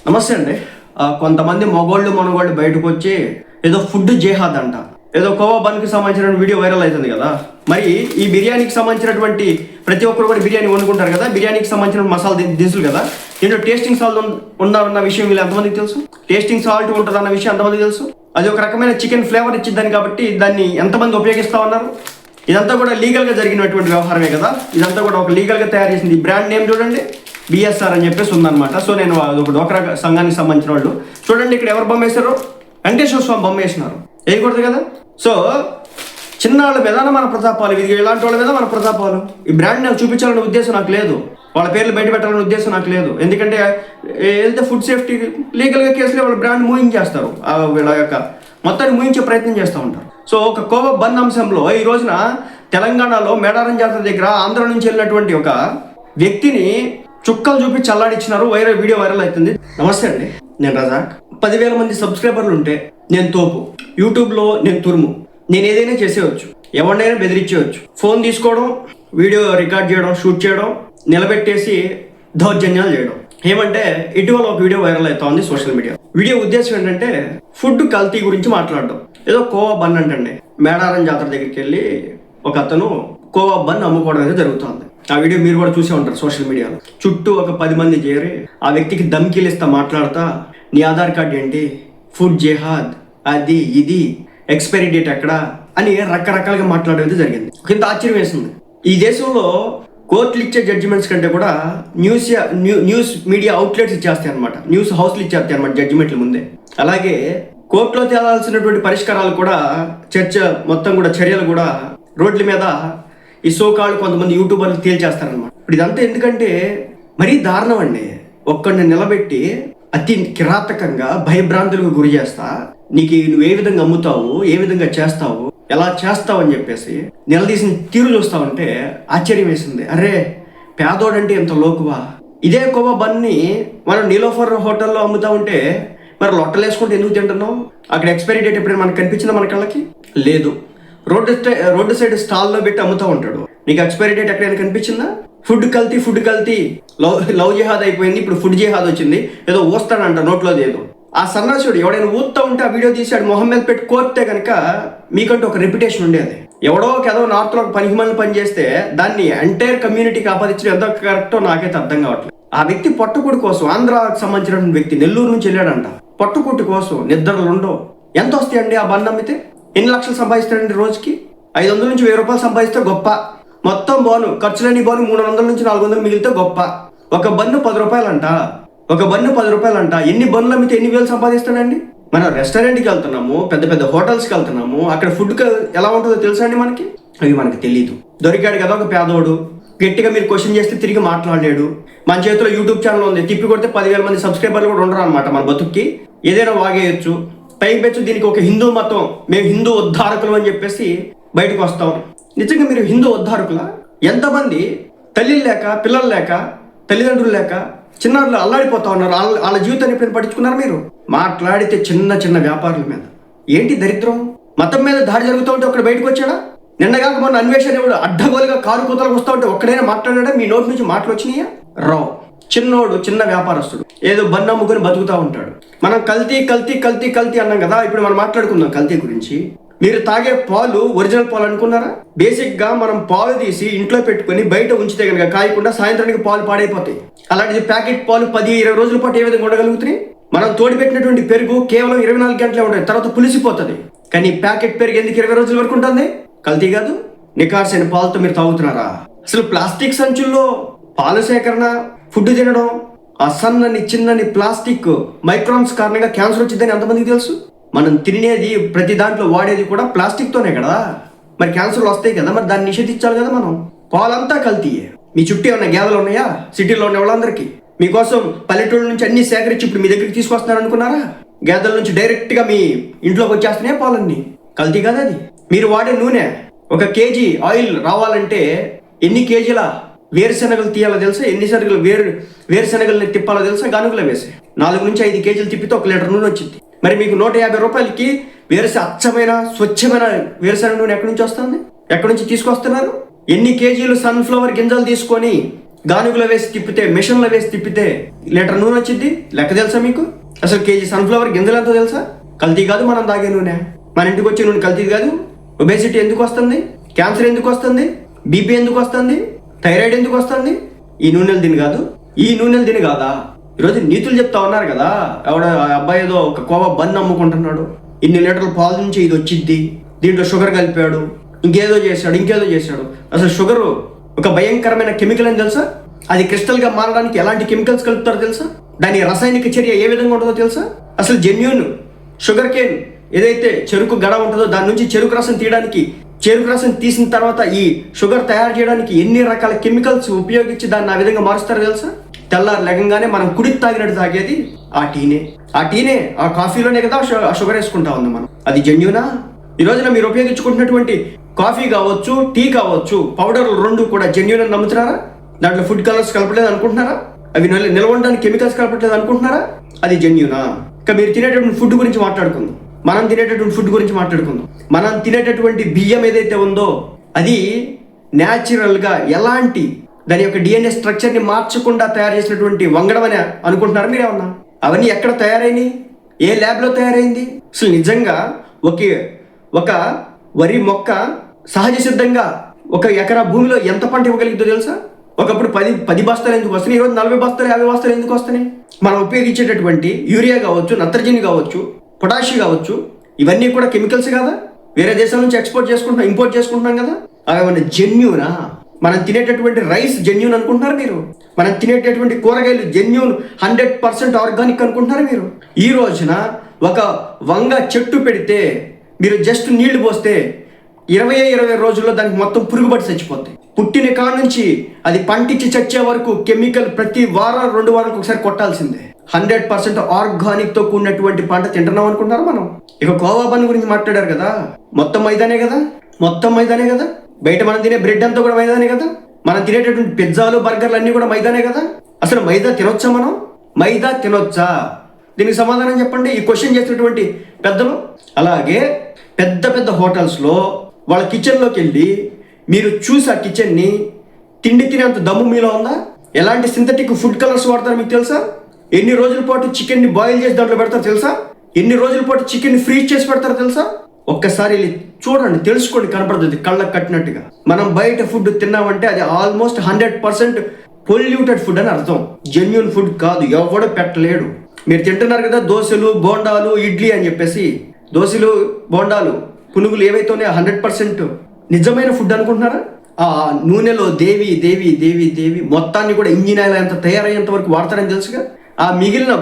నమస్తే అండి. కొంతమంది మగోళ్ళు మనగోళ్ళు బయటకు వచ్చి ఏదో ఫుడ్ జేహాద్ అంట, ఏదో కోవా బన్కి సంబంధించిన వీడియో వైరల్ అవుతుంది కదా. మరి ఈ బిర్యానీకి సంబంధించినటువంటి ప్రతి ఒక్కరు కూడా బిర్యానీ వండుకుంటారు కదా, బిర్యానీకి సంబంధించిన మసాలా దినుసులు కదా. దీంట్లో టేస్టింగ్ సాల్ట్ ఉన్నారన్న విషయం వీళ్ళు ఎంతమందికి తెలుసు? టేస్టింగ్ సాల్ట్ ఉంటుంది అన్న విషయం ఎంతమందికి తెలుసు? అది ఒక రకమైన చికెన్ ఫ్లేవర్ ఇచ్చిద్దని కాబట్టి దాన్ని ఎంతమంది ఉపయోగిస్తూ ఉన్నారు? ఇదంతా కూడా లీగల్గా జరిగినటువంటి వ్యవహారమే కదా. ఇదంతా కూడా ఒక లీగల్గా తయారు చేసింది. ఈ బ్రాండ్ నేమ్ చూడండి, బిఎస్ఆర్ అని చెప్పేసి ఉందన్నమాట. సో నేను ఒక డోక్రా సంఘానికి సంబంధించిన వాళ్ళు చూడండి, ఇక్కడ ఎవరు బొమ్మ వేశారు? వెంకటేశ్వర స్వామి బొమ్మ వేసినారు. వేయకూడదు కదా. సో చిన్న వాళ్ళ మీద మన ప్రతాపాలు, ఇది ఇలాంటి వాళ్ళ మీద మన ప్రతాపాలు. ఈ బ్రాండ్ నాకు చూపించాలనే ఉద్దేశం నాకు లేదు, వాళ్ళ పేర్లు బయట పెట్టాలనే ఉద్దేశం నాకు లేదు. ఎందుకంటే వెళ్తే ఫుడ్ సేఫ్టీ లీగల్గా కేసులో వాళ్ళ బ్రాండ్ మూయించేస్తారు, వీళ్ళ యొక్క మొత్తాన్ని మూయించే ప్రయత్నం చేస్తూ ఉంటారు. సో ఒక కోవా బన్ అంశంలో ఈ రోజున తెలంగాణలో మేడారం జాతర దగ్గర ఆంధ్ర నుంచి వెళ్ళినటువంటి ఒక వ్యక్తిని చుక్కలు చూపి చల్లాడిచ్చినారు. వీడియో వైరల్ అవుతుంది. నమస్తే అండి, నేను రజాక్. 10,000 మంది సబ్స్క్రైబర్లు ఉంటే నేను తోపు, యూట్యూబ్లో నేను తురుము, నేను ఏదైనా చేసేయచ్చు, ఎవరినైనా బెదిరించేయచ్చు. ఫోన్ తీసుకోవడం, వీడియో రికార్డ్ చేయడం, షూట్ చేయడం, నిలబెట్టేసి దౌర్జన్యాలు చేయడం. ఏమంటే ఇటీవల ఒక వీడియో వైరల్ అవుతోంది సోషల్ మీడియా. వీడియో ఉద్దేశం ఏంటంటే ఫుడ్ కల్తీ గురించి మాట్లాడడం. ఏదో కోవా బన్ అంటండి, మేడారం జాతర దగ్గరికి వెళ్ళి ఒక అతను కోవా బన్ అమ్ముకోవడం అనేది జరుగుతుంది. ఆ వీడియో మీరు కూడా చూసే ఉంటారు సోషల్ మీడియాలో. చుట్టూ ఒక 10 మంది చేరి ఆ వ్యక్తికి ధమ్కీలు ఇస్తా మాట్లాడతా, నీ ఆధార్ కార్డు ఏంటి, ఫుడ్ జేహాద్, అది ఇది, ఎక్స్పైరీ డేట్ ఎక్కడ అని రకరకాలుగా మాట్లాడేది జరిగింది. ఇంత ఆశ్చర్యం వేసింది. ఈ దేశంలో కోర్టులు ఇచ్చే జడ్జిమెంట్స్ కంటే కూడా న్యూస్ మీడియా అవుట్లెట్స్ ఇచ్చేస్తాయి అనమాట, న్యూస్ హౌస్లు ఇచ్చేస్తాయి అనమాట జడ్జిమెంట్ల ముందే. అలాగే కోర్టులో తేలాల్సినటువంటి పరిష్కారాలు కూడా, మొత్తం కూడా చర్యలు కూడా రోడ్ల మీద ఈ సోకాళ్ళు కొంతమంది యూట్యూబర్లు తేల్చేస్తారనమాట. ఇప్పుడు ఇదంతా ఎందుకంటే మరీ దారుణం అండి. ఒక్కడిని నిలబెట్టి అతి కిరాతకంగా భయభ్రాంతులకు గురి చేస్తా, నీకు నువ్వు ఏ విధంగా అమ్ముతావు, ఏ విధంగా చేస్తావు, ఎలా చేస్తావు అని చెప్పేసి నిలదీసిన తీరు చూస్తావంటే ఆశ్చర్యం వేసింది. అరే పేదోడంటే ఎంత లోకువా. ఇదే కోవా బన్ని మనం నీలోఫర్ హోటల్లో అమ్ముతా ఉంటే మరి లొట్టలు వేసుకుంటే ఎందుకు తింటున్నావు? అక్కడ ఎక్స్పైరీ డేట్ ఎప్పుడైనా మనకు కనిపించిందా? మన కళ్ళకి లేదు. రోడ్డు సైడ్ స్టాల్లో పెట్టి అమ్ముతూ ఉంటాడు. నీకు ఎక్స్పైరీ డేట్ ఎక్కడైనా కనిపించిందా? ఫుడ్ కల్తీ లవ్ జిహాద్ అయిపోయింది, ఇప్పుడు ఫుడ్ జిహాద్ వచ్చింది. ఏదో ఊస్తాడంట నోట్లో ఏదో. ఆ సన్నాసుడు ఎవడైనా ఊతా ఉంటే ఆ వీడియో తీసాడు, మొహం మీద పెట్టి కోర్తే కనుక మీకంటూ ఒక రెప్యుటేషన్ ఉండేది. ఎవడో నార్త్లో ఒక పనికిమాలిన పని చేస్తే దాన్ని ఎంటైర్ కమ్యూనిటీకి ఆపాదించడం ఎంత కరెక్టో నాకైతే అర్థం కావట్లేదు. ఆ వ్యక్తి పొట్టకూటి కోసం, ఆంధ్రాకి సంబంధించిన వ్యక్తి నెల్లూరు నుంచి వెళ్ళాడంట. పొట్టకూటి కోసం నిద్రలు ఉండవు. ఎంత వస్తాయండి ఆ బన్ అమ్మితే? ఎన్ని లక్షలు సంపాదిస్తాడండి రోజుకి? 500 నుంచి 1000 రూపాయలు సంపాదిస్తే గొప్ప. మొత్తం బాను ఖర్చులన్నీ బాను 300 నుంచి 400 మిగిలితే గొప్ప. ఒక బన్ను 10 రూపాయలంట, ఎన్ని బన్నులు అమ్మితే ఎన్ని వేలు సంపాదిస్తాడండి? మనం రెస్టారెంట్కి వెళ్తున్నాము, పెద్ద పెద్ద హోటల్స్కి వెళ్తున్నాము, అక్కడ ఫుడ్ ఎలా ఉంటుందో తెలుసా అండి మనకి? అవి మనకి తెలియదు. దొరికాడు కదా ఒక పేదోడు, గట్టిగా మీరు క్వశ్చన్ చేస్తే తిరిగి మాట్లాడలేడు. మన చేతిలో యూట్యూబ్ ఛానల్ ఉంది, తిప్పి కొడితే 10,000 మంది సబ్స్క్రైబర్లు కూడా ఉండరు అనమాట. మన బతుక్కి ఏదైనా వాగేయచ్చు, పైపెచ్చు. దీనికి ఒక హిందూ మతం, మేము హిందూ ఉద్ధారకులు అని చెప్పేసి బయటకు వస్తాం. నిజంగా మీరు హిందూ ఉద్ధారకులా? ఎంతమంది తల్లిలు లేక, పిల్లలు లేక, తల్లిదండ్రులు లేక చిన్నారులు అల్లాడిపోతా ఉన్నారు. వాళ్ళ జీవితాన్ని ఎప్పుడైనా పట్టించుకున్నారు మీరు? మాట్లాడితే చిన్న వ్యాపారుల మీద ఏంటి దరిద్రం? మతం మీద దాడి జరుగుతూ ఉంటే ఒక్కడ బయటకు వచ్చాడా? నిన్నగాక మొన్న అన్వేషణ ఎవడు అడ్డగోలుగా కారు కూతలకు వస్తూ ఉంటే ఒక్కడైనా మాట్లాడాడా? మీ నోటి నుంచి మాటలు వచ్చినాయా? రావు. చిన్నోడు, చిన్న వ్యాపారస్తుడు ఏదో బన్ను అమ్ముకొని బతుకుతూ ఉంటాడు. మనం కల్తీ అన్నాం కదా. ఇప్పుడు మనం మాట్లాడుకుందాం కల్తీ గురించి. మీరు తాగే పాలు ఒరిజినల్ పాలు అనుకున్నారా? బేసిక్ గా మనం పాలు తీసి ఇంట్లో పెట్టుకుని బయట ఉంచితే కనుక కాయకుండా సాయంత్రానికి పాలు పాడైపోతాయి. అలాంటిది ప్యాకెట్ పాలు 10-20 రోజుల పాటు ఏ విధంగా ఉండగలుగుతున్నాయి? మనం తోడిపెట్టినటువంటి పెరుగు కేవలం 24 గంటలే ఉంటుంది, తర్వాత పులిసిపోతుంది. కానీ ప్యాకెట్ పెరుగు ఎందుకు 20 రోజుల వరకు ఉంటుంది? కల్తీ కాదు, నికార్సైన పాలతో మీరు తాగుతున్నారా? అసలు ప్లాస్టిక్ సంచుల్లో పాల సేకరణ, ఫుడ్ తినడం, ఆ సన్నని చిన్నని ప్లాస్టిక్ మైక్రాన్స్ కారణంగా క్యాన్సర్ వచ్చిందని ఎంతమందికి తెలుసు? మనం తినేది ప్రతి దాంట్లో వాడేది కూడా ప్లాస్టిక్తోనే కదా. మరి క్యాన్సర్లు వస్తాయి కదా, మరి దాన్ని నిషేధించాలి కదా మనం. పాలంతా కల్తీయే. మీ చుట్టూ ఏమన్నా గేదెలు ఉన్నాయా? సిటీలో ఉన్న వాళ్ళందరికీ మీకోసం పల్లెటూళ్ళ నుంచి అన్ని సేకరించి ఇప్పుడు మీ దగ్గరికి తీసుకొస్తున్నారు అనుకున్నారా? గేదెల నుంచి డైరెక్ట్గా మీ ఇంట్లోకి వచ్చేస్తున్నాయి పాలన్నీ. కల్తీ కదా అది. మీరు వాడే నూనె, 1 కేజీ ఆయిల్ రావాలంటే ఎన్ని కేజీల వేరుశనగలు తీయాలో తెలుసా? ఎన్ని సరుకులు వేరుశనగల్ని తిప్పాలో తెలుసా? గానుగులో వేసి 4 నుంచి 5 కేజీలు తిప్పితే 1 లీటర్ నూనె వచ్చింది. మరి మీకు 150 రూపాయలకి అచ్చమైన స్వచ్ఛమైన వేరుశనగ నూనె ఎక్కడి నుంచి వస్తుంది? ఎక్కడి నుంచి తీసుకొస్తున్నారు? ఎన్ని కేజీలు సన్ఫ్లవర్ గింజలు తీసుకొని గానుగులో వేసి తిప్పితే, మిషన్లో వేసి తిప్పితే లీటర్ నూనె వచ్చింది. లెక్క తెలుసా మీకు? అసలు కేజీ సన్ఫ్లవర్ గింజలు ఎంతో తెలుసా? కల్తీ కాదు మనం తాగే నూనె. మన ఇంటికి వచ్చే నూనె కల్తీ కాదు. ఒబేసిటీ ఎందుకు వస్తుంది? క్యాన్సర్ ఎందుకు వస్తుంది? బీపీ ఎందుకు వస్తుంది? థైరాయిడ్ ఎందుకు వస్తుంది? ఈ నూనెలు తిని కాదు. ఈ నూనెలు తిని కాదా? ఈరోజు నీతులు చెప్తా ఉన్నారు కదా. ఎవడ అబ్బాయి ఏదో ఒక కోవా బన్ అమ్ముకుంటున్నాడు, ఇన్ని లీటర్ల పాలు నుంచి ఇది వచ్చిద్ది, దీంట్లో షుగర్ కలిపాడు, ఇంకేదో చేశాడు. అసలు షుగరు ఒక భయంకరమైన కెమికల్ అని తెలుసా? అది క్రిస్టల్గా మారడానికి ఎలాంటి కెమికల్స్ కలుపుతారో తెలుసా? దాని రసాయనిక చర్య ఏ విధంగా ఉంటుందో తెలుసా? అసలు జెన్యూన్ షుగర్ కేన్ ఏదైతే చెరుకు గడ ఉంటుందో దాని నుంచి చెరుకు రసం తీయడానికి, చెరుకు రసం తీసిన తర్వాత ఈ షుగర్ తయారు చేయడానికి ఎన్ని రకాల కెమికల్స్ ఉపయోగించి దాన్ని ఆ విధంగా మారుస్తారో తెలుసా? తెల్లారు లెగంగానే మనం కుడికి తాగినట్టు తాగేది ఆ టీనే, ఆ కాఫీలోనే కదా ఆ షుగర్ వేసుకుంటా ఉంది మనం. అది జెన్యూనా? ఈ రోజున మీరు ఉపయోగించుకుంటున్నటువంటి కాఫీ కావచ్చు, టీ కావచ్చు, పౌడర్లు రెండు కూడా జెన్యూన్ అని నమ్ముతున్నారా? దాంట్లో ఫుడ్ కలర్స్ కలపలేదు అనుకుంటున్నారా? అవి నిలవడానికి కెమికల్స్ కలపట్లేదు అనుకుంటున్నారా? అది జెన్యూనా? ఇంకా మీరు తినేటటువంటి ఫుడ్ గురించి మాట్లాడుకుందాం. మనం తినేటటువంటి బియ్యం ఏదైతే ఉందో అది న్యాచురల్గా ఎలాంటి దాని యొక్క డిఎన్ఏ స్ట్రక్చర్ని మార్చకుండా తయారు చేసినటువంటి వంగడం అని అనుకుంటున్నారా మీరేమన్నా? అవన్నీ ఎక్కడ తయారైనాయి? ఏ ల్యాబ్లో తయారైంది? అసలు నిజంగా ఒక వరి మొక్క సహజ సిద్ధంగా 1 ఎకరా భూమిలో ఎంత పంట ఇవ్వగలిగిందో తెలుసా? ఒకప్పుడు 10 బస్తాలు ఎందుకు వస్తున్నాయి? ఈరోజు 40 బస్తాలు 50 బస్తాలు ఎందుకు వస్తున్నాయి? మనం ఉపయోగించేటటువంటి యూరియా కావచ్చు, నత్రజని కావచ్చు, పొటాషియం కావచ్చు, ఇవన్నీ కూడా కెమికల్స్ కదా. వేరే దేశాల నుంచి ఇంపోర్ట్ చేసుకుంటున్నాం కదా. అవి జెన్యూనా? మనం తినేటటువంటి రైస్ జెన్యూన్ అనుకుంటున్నారు మీరు? మనం తినేటటువంటి కూరగాయలు జెన్యూన్ 100% ఆర్గానిక్ అనుకుంటున్నారు మీరు? ఈ రోజున ఒక వంగ చెట్టు పెడితే మీరు జస్ట్ నీళ్లు పోస్తే 20 రోజుల్లో దానికి మొత్తం పురుగుబడి చచ్చిపోతాయి. పుట్టిన కాడ నుంచి అది పంటించి చచ్చే వరకు కెమికల్ ప్రతి వారం 2 వారాలకు ఒకసారి కొట్టాల్సిందే. 100% ఆర్గానిక్ తో కూడినటువంటి పంట తింటున్నాం అనుకుంటున్నారు మనం. ఇక కోవా బన్ గురించి మాట్లాడారు కదా, మొత్తం మైదానే కదా. బయట మనం తినే బ్రెడ్ అంతా కూడా మైదానే కదా. మనం తినేటటువంటి పిజ్జాలు, బర్గర్లు అన్ని కూడా మైదానే కదా. అసలు మైదా తినొచ్చా మనం? మైదా తినొచ్చా? దీనికి సమాధానం చెప్పండి ఈ క్వశ్చన్ చేసినటువంటి పెద్దలు. అలాగే పెద్ద హోటల్స్లో వాళ్ళ కిచెన్లోకి వెళ్ళి మీరు చూసి ఆ కిచెన్ని తిండి తినేంత దమ్ము మీలో ఉందా? ఎలాంటి సింథటిక్ ఫుడ్ కలర్స్ వాడతారో మీకు తెలుసా? ఎన్ని రోజుల పాటు చికెన్ని బాయిల్ చేసి దాంట్లో పెడతారో తెలుసా? ఎన్ని రోజుల పాటు చికెన్ని ఫ్రీజ్ చేసి పెడతారో తెలుసా? ఒక్కసారి చూడండి, తెలుసుకోండి, కనపడుతుంది కళ్ళకు కట్టినట్టుగా. మనం బయట ఫుడ్ తిన్నామంటే అది ఆల్మోస్ట్ 100% పొల్యూటెడ్ ఫుడ్ అని అర్థం. జెన్యూన్ ఫుడ్ కాదు, ఎవడో పెట్టలేడు. మీరు తింటున్నారు కదా దోశలు, బోండాలు, ఇడ్లీ అని చెప్పేసి. దోశలు, బోండాలు, పునుగులు ఏవైతే ఉన్నాయో 100% నిజమైన ఫుడ్ అనుకుంటున్నారా? ఆ నూనెలో దేవి మొత్తాన్ని కూడా ఇంజిన్ ఆయిల్ అంత తయారయ్యేంత వరకు వాడతారని తెలుసుగా. ఆ మిగిలిన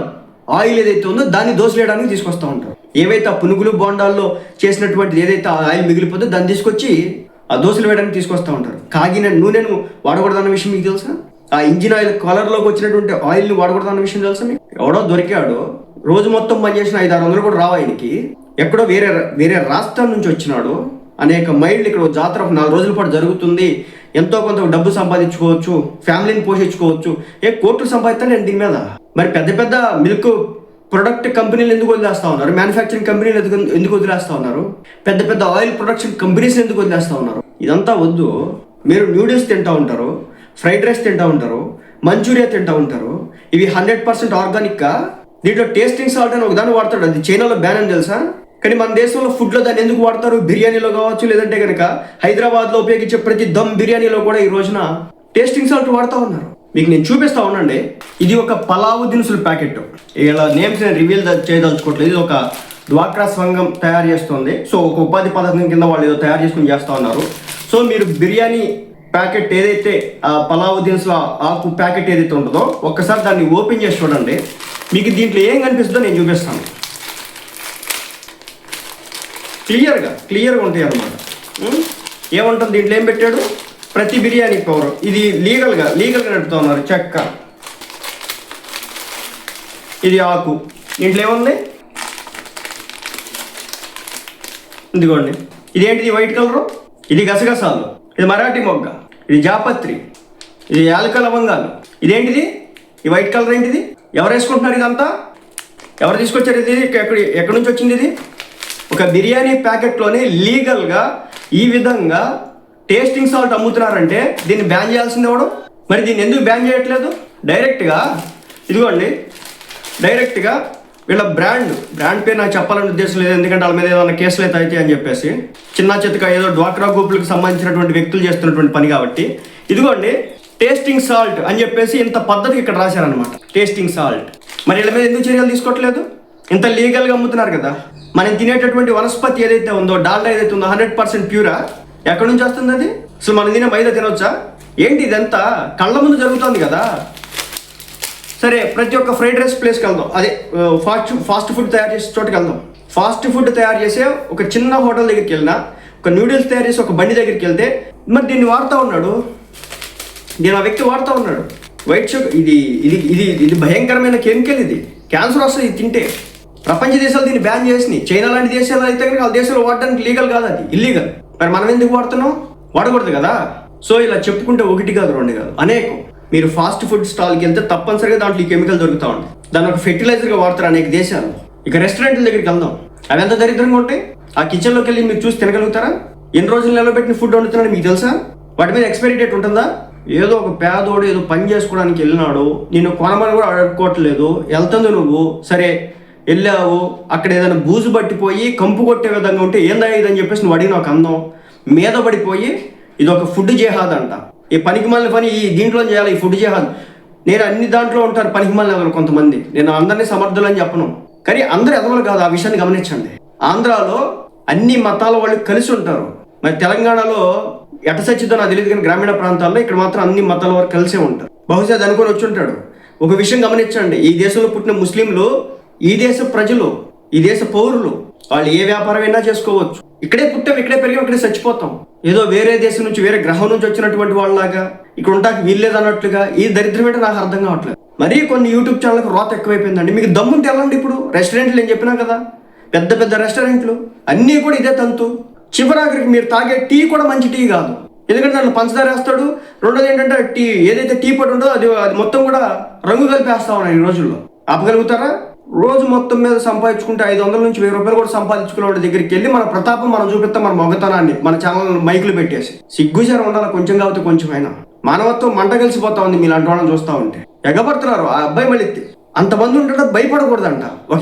ఆయిల్ ఏదైతే ఉందో దాన్ని దోశలు వేయడానికి తీసుకొస్తూ ఉంటారు. ఏవైతే ఆ పునుగులు, బోండాల్లో చేసినటువంటిది ఏదైతే ఆ ఆయిల్ మిగిలిపోతుందో దాన్ని తీసుకొచ్చి ఆ దోశలు వేయడానికి తీసుకొస్తూ ఉంటారు. కాగిన నూనెను వాడకూడదన్న విషయం మీకు తెలుసా? ఆ ఇంజిన్ ఆయిల్ కలర్లోకి వచ్చినటువంటి ఆయిల్ని వాడకూడదన్న విషయం తెలుసా మీకు? ఎవడో దొరికాడు, రోజు మొత్తం పనిచేసిన 500-600 కూడా రావు ఆయనకి. ఎక్కడో వేరే రాష్ట్రం నుంచి వచ్చినాడు. అనేక మైళ్ళు ఇక్కడ జాతర 4 రోజుల పాటు జరుగుతుంది, ఎంతో కొంత డబ్బు సంపాదించుకోవచ్చు, ఫ్యామిలీని పోషించుకోవచ్చు. కోట్లు సంపాదిస్తాను నేను దీని మీద. మరి పెద్ద మిల్క్ ప్రొడక్ట్ కంపెనీలు ఎందుకు వదిలేస్తా ఉన్నారు? మ్యానుఫ్యాక్చరింగ్ కంపెనీలు ఎందుకు వదిలేస్తా ఉన్నారు? పెద్ద ఆయిల్ ప్రొడక్షన్ కంపెనీస్ ఎందుకు వదిలేస్తా ఉన్నారు? ఇదంతా వద్దు. మీరు న్యూడిల్స్ తింటూ ఉంటారు, ఫ్రైడ్ రైస్ తింటూ ఉంటారు, మంచూరియా తింటూ ఉంటారు. ఇవి 100% ఆర్గానిక్గా. దీంట్లో టేస్టింగ్ సాల్ట్ అని ఒక దాన్ని వాడతాడు, అది చైనాలో బ్యాన్ అని తెలుసా? కానీ మన దేశంలో ఫుడ్లో దాన్ని ఎందుకు వాడతారు? బిర్యానీలో కావచ్చు, లేదంటే కనుక హైదరాబాద్లో ఉపయోగించే ప్రతి దమ్ బిర్యానీలో కూడా ఈ రోజున టేస్టింగ్ సాల్ట్ వాడుతూ ఉన్నారు. మీకు నేను చూపిస్తా ఉండండి. ఇది ఒక పలావు దినుసుల ప్యాకెట్. ఇలా నేమ్స్ నేను రివీల్ చేయదలుచుకోవట్లేదు. ఇది ఒక డ్వాక్రా సంఘం తయారు చేస్తుంది. సో ఒక ఉపాధి పథకం కింద వాళ్ళు ఏదో తయారు చేసుకుని చేస్తూ ఉన్నారు. సో మీరు బిర్యానీ ప్యాకెట్ ఏదైతే ఆ పలావు దినుసుల ఆకు ప్యాకెట్ ఏదైతే ఉంటుందో ఒక్కసారి దాన్ని ఓపెన్ చేసి చూడండి. మీకు దీంట్లో ఏం కనిపిస్తుందో నేను చూపిస్తాను. క్లియర్గా ఉంటాయి అన్నమాట. ఏముంటుంది దీంట్లో? ఏం పెట్టాడు? ప్రతి బిర్యానీ పౌడర్. ఇది లీగల్గా నడుపుతూ ఉన్నారు. చెక్క, ఇది ఆకు. దీంట్లో ఏముంది? ఇదిగోండి. ఇదేంటిది వైట్ కలరు? ఇది గసగసాలు, ఇది మరాఠీ మొగ్గ, ఇది జాపత్రి, ఇది యాలక లవంగాలు. ఇదేంటిది? ఈ వైట్ కలర్ ఏంటిది? ఎవరు వేసుకుంటున్నారు? ఇదంతా ఎవరు తీసుకొచ్చారు? ఇది ఎక్కడి నుంచి వచ్చింది? ఇది ఒక బిర్యానీ ప్యాకెట్లోనే లీగల్గా ఈ విధంగా టేస్టింగ్ సాల్ట్ అమ్ముతున్నారంటే దీన్ని బ్యాన్ చేయాల్సింది ఎవడు? మరి దీన్ని ఎందుకు బ్యాన్ చేయట్లేదు? డైరెక్ట్గా ఇదిగోండి, డైరెక్ట్గా వీళ్ళ బ్రాండ్ పేరు నాకు చెప్పాలని ఉద్దేశం లేదు, ఎందుకంటే వాళ్ళ మీద ఏదైనా కేసులు అయితే అవుతాయి అని చెప్పేసి, చిన్న చితక ఏదో డ్వాక్రా గ్రూపులకు సంబంధించినటువంటి వ్యక్తులు చేస్తున్నటువంటి పని కాబట్టి. ఇదిగోండి టేస్టింగ్ సాల్ట్ అని చెప్పేసి ఇంత పద్ధతికి ఇక్కడ రాశారనమాట, టేస్టింగ్ సాల్ట్. మరి వీళ్ళ మీద ఎందుకు చర్యలు తీసుకోవట్లేదు? ఇంత లీగల్గా అమ్ముతున్నారు కదా. మనం తినేటటువంటి వనస్పతి ఏదైతే ఉందో, డాల్డా ఏదైతే ఉందో 100% ప్యూరా. ఎక్కడి నుంచి వస్తుంది అది? అసలు మనం తినే మైదా తినొచ్చా ఏంటి? ఇదంతా కళ్ళ ముందు జరుగుతుంది కదా. సరే, ప్రతి ఒక్క ఫ్రైడ్ రైస్ ప్లేస్కి వెళ్దాం, అదే ఫాస్ట్ ఫుడ్ తయారు చేసే చోటుకి వెళ్దాం. ఫాస్ట్ ఫుడ్ తయారు చేసే ఒక చిన్న హోటల్ దగ్గరికి వెళ్ళినా, ఒక నూడిల్స్ తయారు చేసి ఒక బండి దగ్గరికి వెళ్తే, మరి దీన్ని వాడుతూ ఉన్నాడు, దీని ఆ వ్యక్తి వాడుతూ ఉన్నాడు. వైట్ షుగర్, ఇది ఇది ఇది ఇది భయంకరమైన కెమికల్, ఇది క్యాన్సర్ వస్తుంది ఇది తింటే. ప్రపంచ దేశాలు దీన్ని బ్యాన్ చేసినాయి. చైనా లాంటి దేశాలు అయితే కనుక వాళ్ళ దేశంలో వాడడానికి లీగల్ కాదు, అది ఇల్లీగల్. మరి మనం ఎందుకు వాడుతున్నాం? వాడకూడదు కదా. సో ఇలా చెప్పుకుంటే ఒకటి కాదు, రెండు కాదు, అనేకం. మీరు ఫాస్ట్ ఫుడ్ స్టాల్కి వెళ్తే తప్పనిసరిగా దాంట్లో ఈ కెమికల్ దొరుకుతూ ఉంటుంది. దాన్ని ఒక ఫెర్టిలైజర్గా వాడతారు అనేక దేశాలు. ఇక రెస్టారెంట్ల దగ్గరికి వెళ్దాం, అవి ఎంత దరిద్రంగా ఉంటాయి. ఆ కిచెన్లోకి వెళ్ళి మీరు చూసి తినగలుగుతారా? ఎన్ని రోజులు నిలబెట్టిన ఫుడ్ వండుతున్నారని మీకు తెలుసా? వాటి మీద ఎక్స్పైరీ డేట్ ఉంటుందా? ఏదో ఒక పేదోడు ఏదో పని చేసుకోవడానికి వెళ్ళినాడు, నేను కొనమని కూడా అడుక్కోవట్లేదు, వెళ్తుంది నువ్వు, సరే వెళ్ళావు, అక్కడ ఏదైనా బూజు పట్టిపోయి కంపు కొట్టే విధంగా ఉంటే ఏందా ఇదని చెప్పేసి నువ్వు అడిగిన ఒక అందం మీద పడిపోయి ఇది ఒక ఫుడ్ జేహాద్ అంట. ఈ పనికి మళ్ళీ పని ఈ దీంట్లో చేయాలి, ఈ ఫుడ్ జేహాద్. నేను అన్ని దాంట్లో ఉంటారు పనికి మళ్ళీ కొంతమంది, నేను అందరినీ సమర్థులు అని చెప్పను, కానీ అందరూ ఎదవలు కాదు. ఆ విషయాన్ని గమనించండి. ఆంధ్రాలో అన్ని మతాల వాళ్ళు కలిసి ఉంటారు, మరి తెలంగాణలో ఎట సచ్చిద్దో నాకు తెలియదు, కానీ గ్రామీణ ప్రాంతాల్లో ఇక్కడ మాత్రం అన్ని మతాల వారు కలిసే ఉంటారు. బహుశా అది అనుకొని వచ్చి ఉంటాడు. ఒక విషయం గమనించండి, ఈ దేశంలో పుట్టిన ముస్లింలు, ఈ దేశ ప్రజలు, ఈ దేశ పౌరులు, వాళ్ళు ఏ వ్యాపారం అయినా చేసుకోవచ్చు. ఇక్కడే పుట్టాం, ఇక్కడే పెరిగాం, ఇక్కడే చచ్చిపోతాం. ఏదో వేరే దేశం నుంచి, వేరే గ్రహం నుంచి వచ్చినటువంటి వాళ్ళలాగా ఇక్కడ ఉంటాకి వీల్లేదు అన్నట్లుగా ఈ దరిద్రం ఏంటో నాకు అర్థం కావట్లేదు. మరీ కొన్ని యూట్యూబ్ ఛానల్కి రోత ఎక్కువైపోయిందండి. మీకు దమ్ముంటే వెళ్ళండి. ఇప్పుడు రెస్టారెంట్లు నేను చెప్పినా కదా, పెద్ద పెద్ద రెస్టారెంట్లు అన్నీ కూడా ఇదే తంతు. చివరాఖరికి మీరు తాగే టీ కూడా మంచి టీ కాదు, ఎందుకంటే దాంట్లో పంచదార వేస్తాడు. రెండోది ఏంటంటే టీ ఏదైతే టీ పొడి ఉందో అది మొత్తం కూడా రంగు కలిపేస్తా ఉన్నాయి ఈ రోజుల్లో. ఆపగలుగుతారా? రోజు మొత్తం మీద సంపాదించుకుంటే 500 నుంచి 1000 రూపాయలు కూడా సంపాదించుకునే వాళ్ళ దగ్గరికి వెళ్ళి మన ప్రతాపం మనం చూపిస్తాం, మన మొగతనాన్ని మన ఛానల్ మైకులు పెట్టేసి. సిగ్గుచారం ఉండాలి కొంచెం, కాబట్టి కొంచెమైనా మానవత్వం మంట కలిసిపోతా ఉంది మీలాంటి వాళ్ళని చూస్తూ ఉంటే. ఎగబడుతున్నారు. ఆ అబ్బాయి మళ్ళీ అంతమంది ఉంటే భయపడకూడదంట. ఒక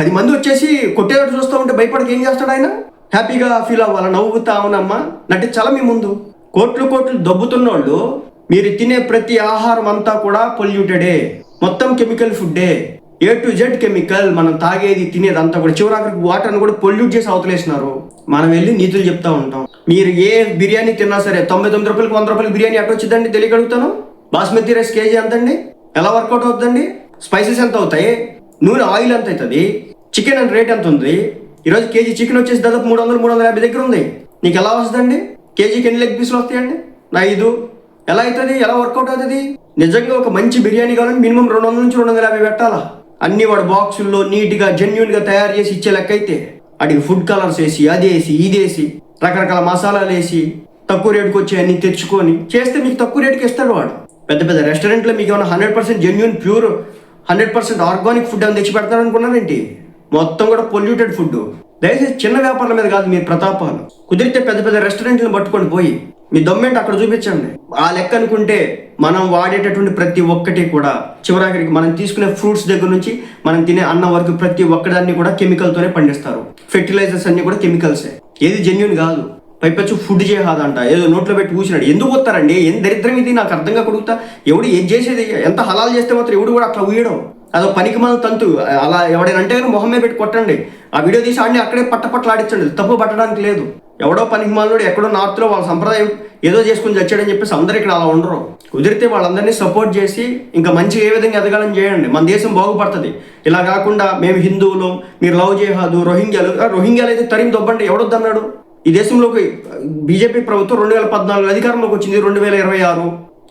10 మంది వచ్చేసి కొట్టేటట్టు చూస్తూ ఉంటే భయపడక ఏం చేస్తాడు ఆయన? హ్యాపీగా ఫీల్ అవ్వాలి, నవ్వుతా అవునమ్మా నటించాలా మీ ముందు. కోట్లు దబ్బుతున్నోళ్ళు మీరు తినే ప్రతి ఆహారం అంతా కూడా పొల్యూటెడే, మొత్తం కెమికల్ ఫుడ్డే, A to Z కెమికల్. మనం తాగేది తినేది అంతా కూడా చివరికి వాటర్ని కూడా పొల్యూట్ చేసి అవతలేసినారు. మనం వెళ్ళి నీతులు చెప్తా ఉంటాం. మీరు ఏ బిర్యానీ తిన్నా సరే 99 రూపాయలకి 100 రూపాయలకి బిర్యానీ ఎట్ట వచ్చిందండి తెలియగలుగుతాను. బాస్మతి రైస్ కేజీ ఎంతండి? ఎలా వర్కౌట్ అవుతుందండి? స్పైసెస్ ఎంత అవుతాయి? నూనె ఆయిల్ ఎంత అవుతుంది? చికెన్ అంత రేట్ ఎంత ఉంది? ఈరోజు కేజీ చికెన్ వచ్చేసి దాదాపు 300-350 దగ్గర ఉంది. నీకు ఎలా వస్తుందండి? కేజీకి ఎన్ని లెగ్ పీసులు వస్తాయండి? 5. ఎలా అవుతుంది? ఎలా వర్కౌట్ అవుతుంది? నిజంగా ఒక మంచి బిర్యానీ కావాలంటే మినిమం 200 నుంచి 250 పెట్టాలా. అన్ని వాడు బాక్సుల్లో నీట్గా జెన్యున్గా తయారు చేసి ఇచ్చే లెక్క అయితే వాటికి ఫుడ్ కలర్స్ వేసి అదేసి ఇదేసి రకరకాల మసాలాలు వేసి తక్కువ రేటుకి వచ్చి అన్ని తెచ్చుకొని చేస్తే మీకు తక్కువ రేటుకి ఇస్తాడు వాడు. పెద్ద పెద్ద రెస్టారెంట్లో మీకు ఏమైనా 100% జెన్యున్ ప్యూర్ 100% ఆర్గానిక్ ఫుడ్ అని తెచ్చి పెడతారనుకున్నారేంటి? మొత్తం కూడా పొల్యూటెడ్ ఫుడ్. దయచేసి చిన్న వ్యాపారాల మీద కాదు మీరు ప్రతాపాలు. కుదిరితే పెద్ద పెద్ద రెస్టారెంట్లను పట్టుకొని పోయి మీ దమ్మేంటి అక్కడ చూపించండి. ఆ లెక్క అనుకుంటే మనం వాడేటటువంటి ప్రతి ఒక్కటి కూడా చివరాఖరికి మనం తీసుకునే ఫ్రూట్స్ దగ్గర నుంచి మనం తినే అన్నం వరకు ప్రతి ఒక్కదాన్ని కూడా కెమికల్తోనే పండిస్తారు. ఫెర్టిలైజర్స్ అన్ని కూడా కెమికల్సే, ఏది జెన్యున్ కాదు. పైపచ్చు ఫుడ్ చేయాదంట, ఏదో నోట్లో పెట్టి కూర్చున్నాడు. ఎందుకు పోతారండి? ఏం దరిద్రం ఇది? నాకు అర్థంగా కొడుకుతా. ఎవడు ఏం చేసేది? ఎంత హలాలు చేస్తే మాత్రం ఎవడు కూడా అట్లా ఊయడం అదో పనికి మన తంతు. అలా ఎవడైనా అంటే మొహమ్మే పెట్టి కొట్టండి, ఆ వీడియో తీసి ఆడిని అక్కడే పట్టపట్లాడించండి. తప్పు పట్టడానికి లేదు. ఎవడో పనికి మాలోడు ఎక్కడో నార్త్లో వాళ్ళ సంప్రదాయం ఏదో చేసుకుని చచ్చాడని చెప్పేసి అందరు ఇక్కడ అలా ఉండరు. కుదిరితే వాళ్ళందరినీ సపోర్ట్ చేసి ఇంకా మంచిగా ఏ విధంగా ఎదగాలని చేయండి. మన దేశం బాగుపడుతుంది. ఇలా కాకుండా మేము హిందువులు, మీరు లవ్ జేహాదు, రోహింగ్యాలు అయితే తరిమి దొబ్బండి. ఎవడొద్దన్నాడు? ఈ దేశంలోకి బీజేపీ ప్రభుత్వం 2014 అధికారంలోకి వచ్చింది, 2026.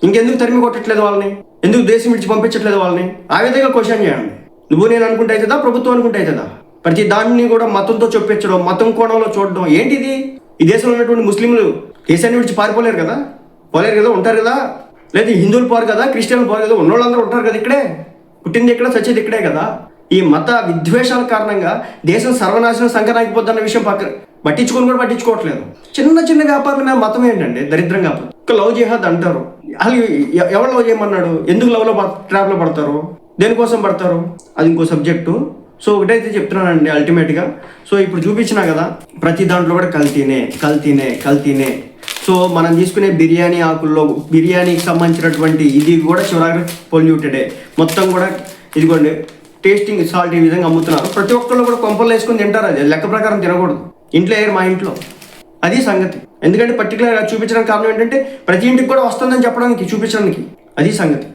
ఇంకెందుకు తరిమి కొట్టట్లేదు వాళ్ళని? ఎందుకు దేశం విడిచి పంపించట్లేదు వాళ్ళని? ఆ విధంగా క్వశ్చన్ చేయండి. నువ్వు నేను అనుకుంటే అవుతుందా? ప్రభుత్వం అనుకుంటే అవుతుందా? ప్రతి దాన్ని కూడా మతంతో చొప్పించడం, మతం కోణంలో చూడడం ఏంటిది? ఈ దేశంలో ఉన్నటువంటి ముస్లింలు దేశాన్ని విడిచి పారిపోలేరు కదా, ఉంటారు కదా. లేదా హిందువులు పోరు కదా, క్రిస్టియన్లు పోరు కదా, ఉన్నోళ్ళందరూ ఉంటారు కదా. ఇక్కడే పుట్టింది ఇక్కడ, చచ్చేది ఇక్కడే కదా. ఈ మత విద్వేషాల కారణంగా దేశం సర్వనాశనం సంకరాగిపోద్దన్న విషయం పట్టించుకొని కూడా పట్టించుకోవట్లేదు. చిన్న చిన్న వ్యాపారాల మీద మతం ఏంటండి దరిద్రంగా. లవ్ జిహాద్ అంటారు. అసలు ఎవరు లవ్ చేయమన్నాడు? ఎందుకు లవ్లో ట్రాప్లో పడతారు? దేనికోసం పడతారు? అది ఇంకో సబ్జెక్టు. సో ఒకటైతే చెప్తున్నానండి అల్టిమేట్గా. సో ఇప్పుడు చూపించినా కదా, ప్రతి దాంట్లో కూడా కల్తీనే. సో మనం తీసుకునే బిర్యానీ ఆకుల్లో బిర్యానీకి సంబంధించినటువంటి ఇది కూడా చివరికి పొల్యూటెడే. మొత్తం కూడా ఇదిగోండి టేస్టింగ్ సాల్ట్ ఈ విధంగా అమ్ముతున్నారు. ప్రతి ఒక్కళ్ళు కూడా కొంపలు వేసుకొని తింటారు. అది లెక్క ప్రకారం తినకూడదు. ఇంట్లో వేయరు, మా ఇంట్లో. అది సంగతి. ఎందుకంటే పర్టికులర్గా చూపించడానికి కారణం ఏంటంటే ప్రతి ఇంటికి కూడా వస్తుందని చెప్పడానికి, చూపించడానికి. అది సంగతి.